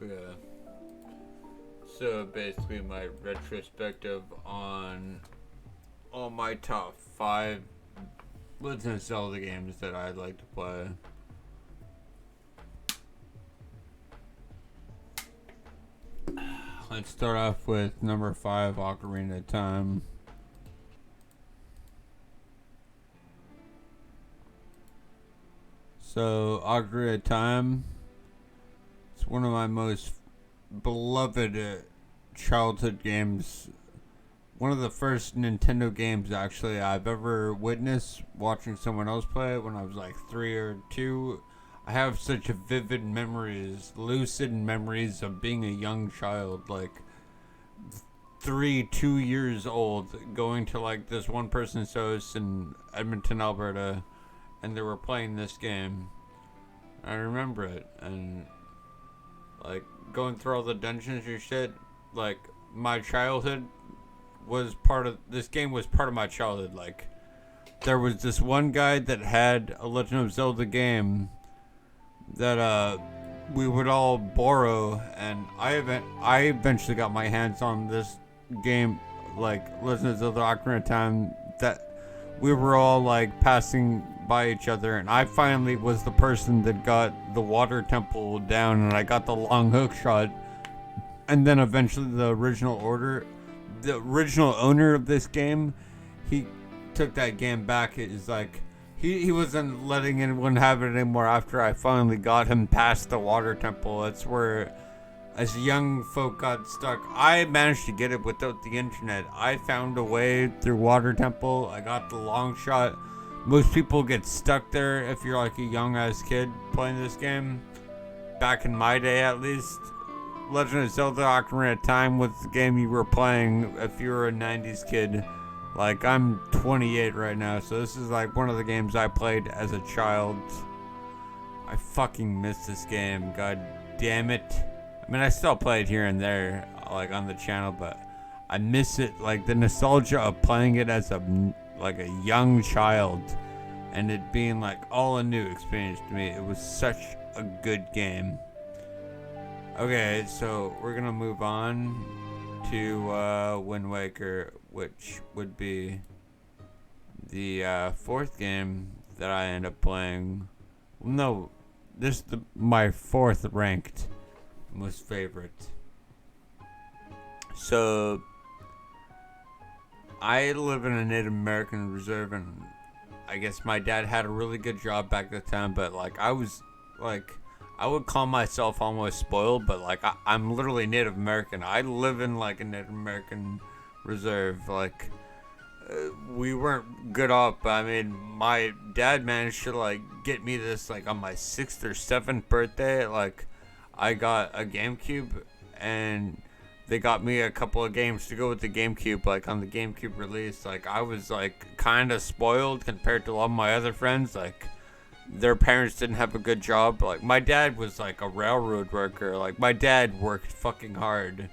Yeah. So basically, my retrospective on all my top five Legend of Zelda games that I'd like to play. Let's start off with number five, Ocarina of Time. So, Ocarina of Time, it's one of my most beloved childhood games. One of the first Nintendo games actually I've ever witnessed watching someone else play it when I was like 3 or 2. I have such vivid memories, lucid memories of being a young child, like 2 years old, going to like this one person's house in Edmonton, Alberta, and they were playing this game. I remember it, and like going through all the dungeons and shit. Like my childhood was part of this game was part of my childhood. Like there was this one guy that had a Legend of Zelda game that we would all borrow, and I eventually got my hands on this game, like Legend of Zelda Ocarina of Time, that we were all like passing by each other, and I finally was the person that got the water temple down, and I got the long hook shot, and then eventually the original owner of this game, he took that game back. It's like he wasn't letting anyone have it anymore after I finally got him past the water temple. That's where as young folk got stuck. I managed to get it without the internet. I found a way through water temple. I got the long shot. Most people get stuck there if you're like a young ass kid playing this game. Back in my day at least. Legend of Zelda Ocarina of Time was the game you were playing if you were a 90s kid. Like, I'm 28 right now, so this is like one of the games I played as a child. I fucking miss this game, god damn it. I mean, I still play it here and there, like on the channel, but I miss it, like the nostalgia of playing it as a young child, and it being like all a new experience to me. It was such a good game. Okay, so we're gonna move on to Wind Waker, which would be the fourth game that I end up playing. No, this is my fourth ranked most favorite. So I live in a Native American reserve, and I guess my dad had a really good job back at the time, but like I was like I would call myself almost spoiled, but like I'm literally Native American. I live in like a Native American reserve. Like we weren't good off, but I mean my dad managed to like get me this like on my 6th or 7th birthday. Like I got a GameCube, and they got me a couple of games to go with the GameCube. Like on the GameCube release, like I was like kind of spoiled compared to a lot of my other friends. Like their parents didn't have a good job. Like my dad was like a railroad worker. Like my dad worked fucking hard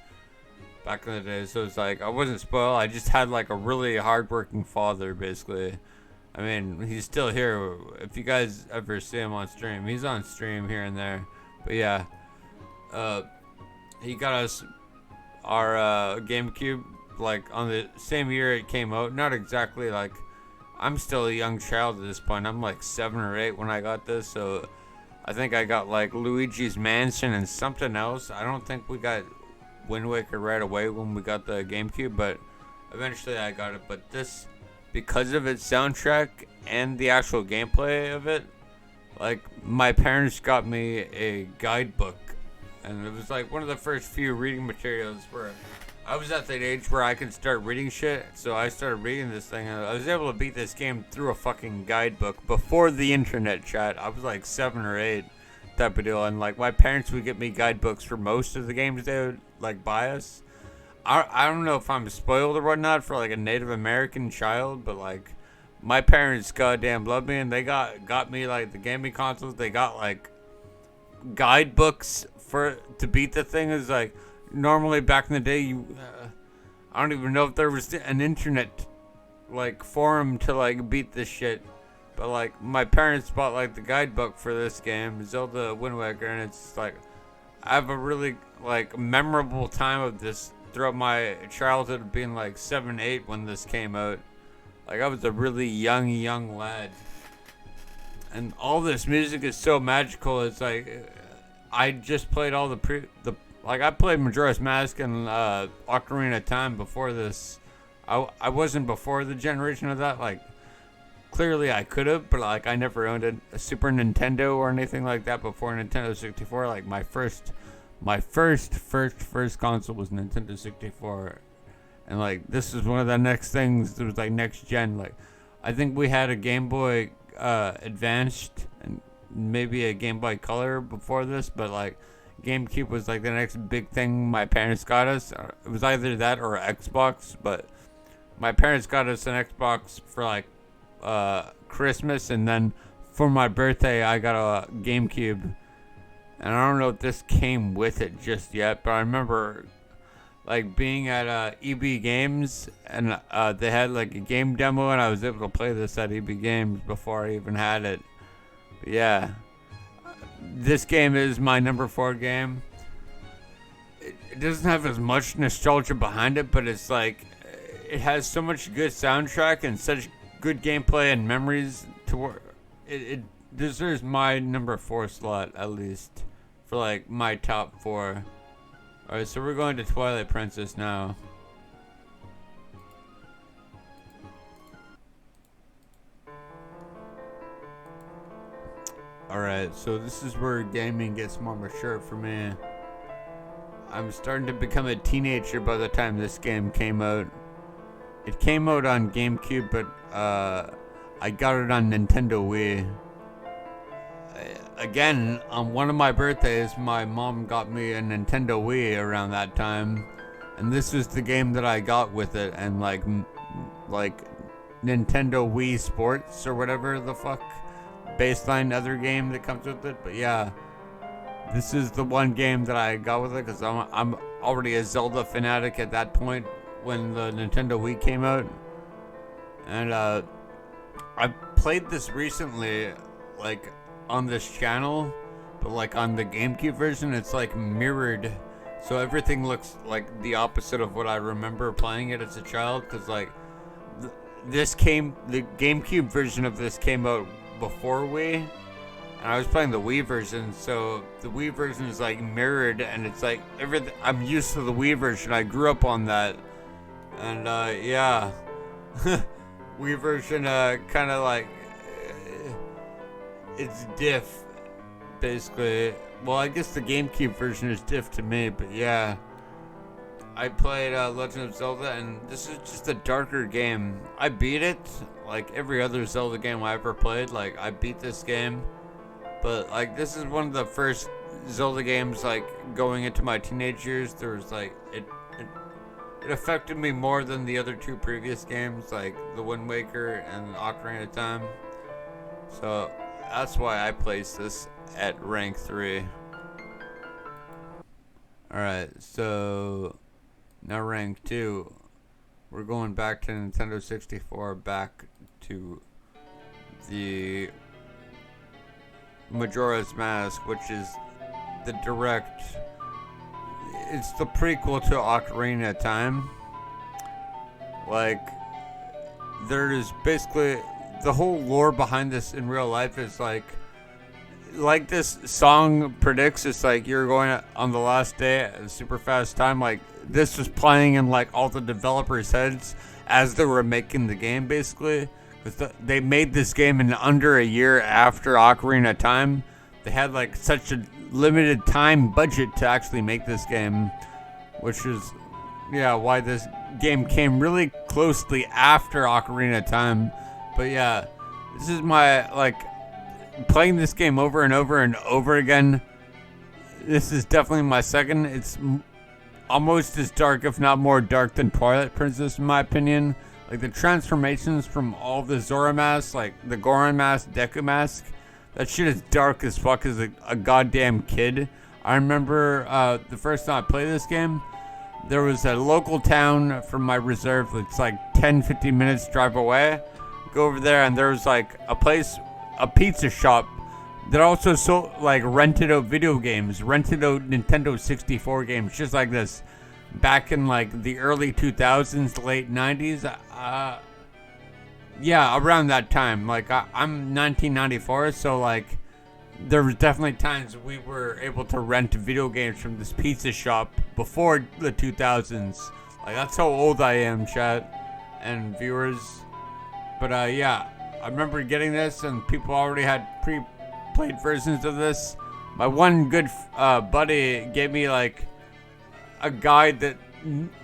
back in the day. So it's like I wasn't spoiled. I just had like a really hardworking father, basically. I mean, he's still here. If you guys ever see him on stream, he's on stream here and there. But yeah, he got us our GameCube like on the same year it came out. Not exactly like I'm still a young child at this point. I'm like 7 or 8 when I got this, so I think I got like Luigi's Mansion and something else. I don't think we got Wind Waker right away when we got the GameCube, but eventually I got it. But this, because of its soundtrack and the actual gameplay of it, like my parents got me a guidebook, and it was like one of the first few reading materials where I was at that age where I could start reading shit. So I started reading this thing, and I was able to beat this game through a fucking guidebook before the internet chat. I was like 7 or 8 type of deal, and like my parents would get me guidebooks for most of the games they would like buy us. I don't know if I'm spoiled or whatnot for like a Native American child, but like my parents goddamn loved me, and they got me like the gaming consoles. They got like guidebooks for to beat the thing. Is like normally back in the day, I don't even know if there was an internet like forum to like beat this shit. But like my parents bought like the guidebook for this game, Zelda Wind Waker, and it's like I have a really like memorable time of this throughout my childhood of being like 7, 8 when this came out. Like I was a really young lad, and all this music is so magical. It's like I just played all like I played Majora's Mask and Ocarina of Time before this. I wasn't before the generation of that. Like clearly I could have, but like I never owned a Super Nintendo or anything like that before Nintendo 64. Like my first console was Nintendo 64. And like this is one of the next things that was like next gen. Like I think we had a Game Boy Advanced and maybe a Game Boy Color before this, but like GameCube was like the next big thing my parents got us. It was either that or Xbox, but my parents got us an Xbox for like Christmas, and then for my birthday I got a GameCube. And I don't know if this came with it just yet, but I remember like being at EB Games, and they had like a game demo, and I was able to play this at EB Games before I even had it. But yeah, this game is my number 4 game. It doesn't have as much nostalgia behind it, but it's like it has so much good soundtrack and such good gameplay and memories to where it deserves my number 4 slot at least for like my top 4. Alright, so we're going to Twilight Princess now. Alright, so this is where gaming gets more mature for me. I'm starting to become a teenager by the time this game came out. It came out on GameCube, but I got it on Nintendo Wii. Again, on one of my birthdays, my mom got me a Nintendo Wii around that time, and this was the game that I got with it, and like Nintendo Wii Sports or whatever the fuck baseline other game that comes with it. But yeah, this is the one game that I got with it because I'm already a Zelda fanatic at that point when the Nintendo Wii came out, and I played this recently, like on this channel, but like on the GameCube version it's like mirrored, so everything looks like the opposite of what I remember playing it as a child, because like the GameCube version of this came out before Wii, and I was playing the Wii version, so the Wii version is like mirrored, and it's like everything. I'm used to the Wii version, I grew up on that, and yeah. Wii version kind of like it's diff, basically. Well, I guess the GameCube version is diff to me, but yeah. I played Legend of Zelda, and this is just a darker game. I beat it, like every other Zelda game I ever played. Like, I beat this game, but like this is one of the first Zelda games, like going into my teenage years. There was like, it affected me more than the other 2 previous games, like the Wind Waker and Ocarina of Time. So that's why I placed this at rank 3. Alright, so now rank 2. We're going back to Nintendo 64, back to the Majora's Mask, which is the direct... It's the prequel to Ocarina of Time. Like, there is basically... The whole lore behind this in real life is like this song predicts, it's like you're going on the last day at a super fast time. Like, this was playing in like all the developers' heads as they were making the game, basically. They made this game in under a year after Ocarina of Time. They had like such a limited time budget to actually make this game, which is, yeah, why this game came really closely after Ocarina of Time. But yeah, this is my, like, playing this game over and over and over again. This is definitely my second. It's almost as dark, if not more dark, than Twilight Princess, in my opinion. Like, the transformations from all the Zora masks, like the Goron mask, Deku mask, that shit is dark as fuck as a goddamn kid. I remember the first time I played this game, there was a local town from my reserve that's like 10-15 minutes drive away. Go over there, and there was like a pizza shop that also rented out video games, rented out Nintendo 64 games, just like this, back in like the early 2000s, late 90s. Yeah, around that time. Like I'm 1994, so like there was definitely times we were able to rent video games from this pizza shop before the 2000s. Like that's how old I am, chat and viewers. But yeah, I remember getting this, and people already had pre-played versions of this. My one good buddy gave me like a guide that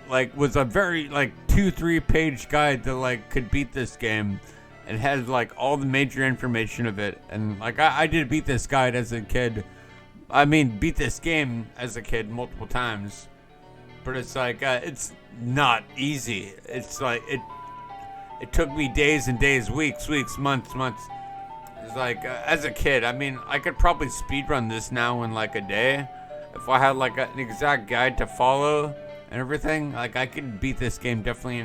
like was a very like 2-3 page guide that like could beat this game. It has like all the major information of it, and like I did beat this guide as a kid. I mean, beat this game as a kid multiple times, but it's like it's not easy. It's like it took me days and days, weeks, months. It's like as a kid, I mean, I could probably speedrun this now in like a day if I had like an exact guide to follow and everything. Like I could beat this game definitely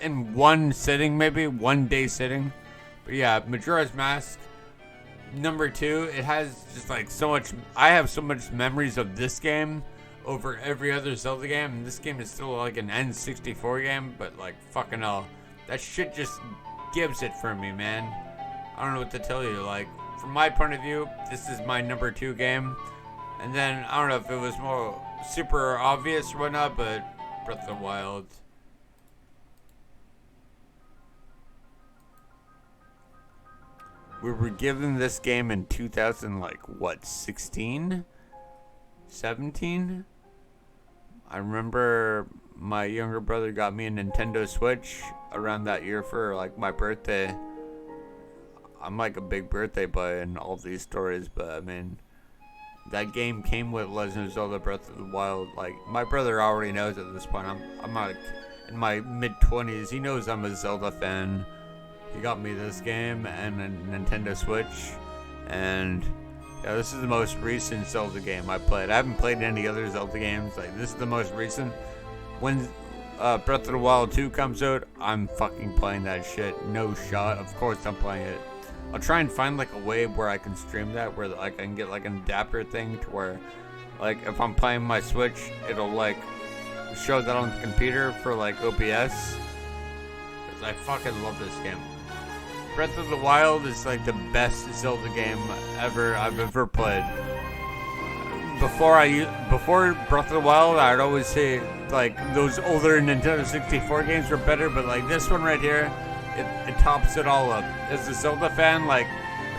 in one sitting, maybe 1 day sitting. But yeah, Majora's Mask number 2. It has just like so much. I have so much memories of this game over every other Zelda game, and this game is still like an N64 game. But like fucking hell, that shit just gives it for me, man. I don't know what to tell you. Like from my point of view, this is my number 2 game. And then I don't know if it was more super obvious or whatnot, but Breath of the Wild. We were given this game in 2000, like what, 16? 17? I remember my younger brother got me a Nintendo Switch around that year for like my birthday. I'm like a big birthday boy in all these stories, but I mean, that game came with Legend of Zelda Breath of the Wild. Like, my brother already knows at this point. I'm like in my mid-20s. He knows I'm a Zelda fan. He got me this game and a Nintendo Switch. And yeah, this is the most recent Zelda game I played. I haven't played any other Zelda games. Like, this is the most recent. When Breath of the Wild 2 comes out, I'm fucking playing that shit. No shot. Of course I'm playing it. I'll try and find like a way where I can stream that, where like I can get like an adapter thing to where like if I'm playing my Switch, it'll like show that on the computer for like OBS. Because I fucking love this game. Breath of the Wild is like the best Zelda game I've ever played. Before Breath of the Wild, I'd always say like those older Nintendo 64 games were better, but like this one right here, it tops it all up. As a Zelda fan, like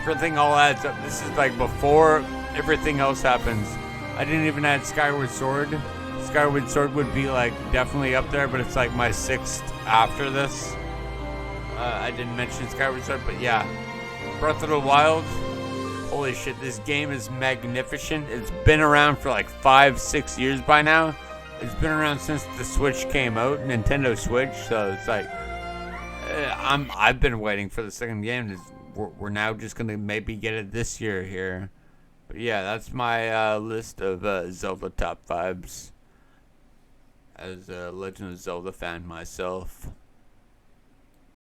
everything all adds up. This is like before everything else happens. I didn't even add Skyward Sword. Skyward Sword would be like definitely up there, but it's like my 6th after this. I didn't mention Skyward Sword, but yeah, Breath of the Wild. Holy shit, this game is magnificent. It's been around for like 5-6 years by now. It's been around since the Switch came out, Nintendo Switch. So it's like I've been waiting for the second game. We're now just gonna maybe get it this year here. But yeah, that's my list of Zelda top 5s as a Legend of Zelda fan myself.